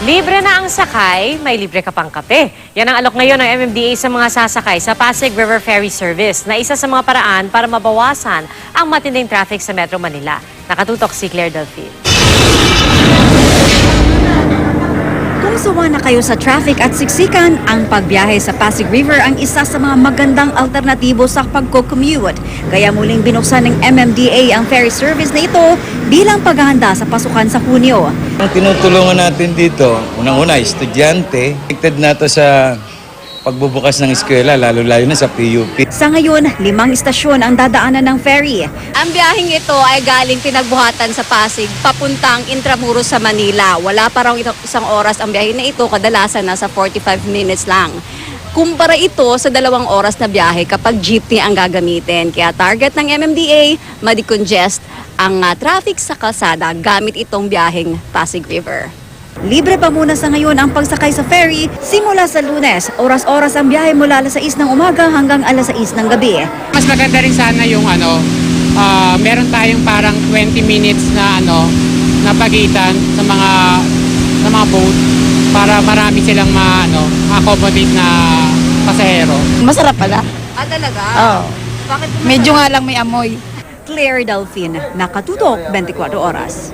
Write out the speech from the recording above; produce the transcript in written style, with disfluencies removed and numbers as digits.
Libre na ang sakay, may libre ka pang kape. Yan ang alok ngayon ng MMDA sa mga sasakay sa Pasig River Ferry Service na isa sa mga paraan para mabawasan ang matinding traffic sa Metro Manila. Nakatutok si Claire Delphine. Kung sawa na kayo sa traffic at siksikan, ang pagbiyahe sa Pasig River ang isa sa mga magandang alternatibo sa pagko-commute. Kaya muling binuksan ng MMDA ang ferry service na ito bilang paghahanda sa pasukan sa Hunyo. Ang tinutulungan natin dito, unang-una, estudyante. Connected na to sa pagbubukas ng eskwela, lalo-lalo na sa PUP. Sa ngayon, 5 istasyon ang dadaanan ng ferry. Ang biyaheng ito ay galing Pinagbuhatan sa Pasig, papuntang Intramuros sa Manila. Wala pa raw isang oras ang biyahe na ito, kadalasan nasa 45 minutes lang. Kumpara ito sa 2 oras na biyahe kapag jeepney ang gagamitin. Kaya target ng MMDA, ma-decongest ang traffic sa kalsada gamit itong biyaheng Pasig River. Libre pa muna sa ngayon ang pagsakay sa ferry simula sa Lunes. Oras-oras ang biyahe mula alas 6 ng umaga hanggang alas 6 ng gabi. Mas maganda rin sana yung meron tayong parang 20 minutes na na pagitan sa mga boat para marami silang accommodate na pasahero. Masarap pala. Ah, talaga? Oo. Bakit Medyo nga lang may amoy. Claire Delphine, Nakatutok, 24 Oras.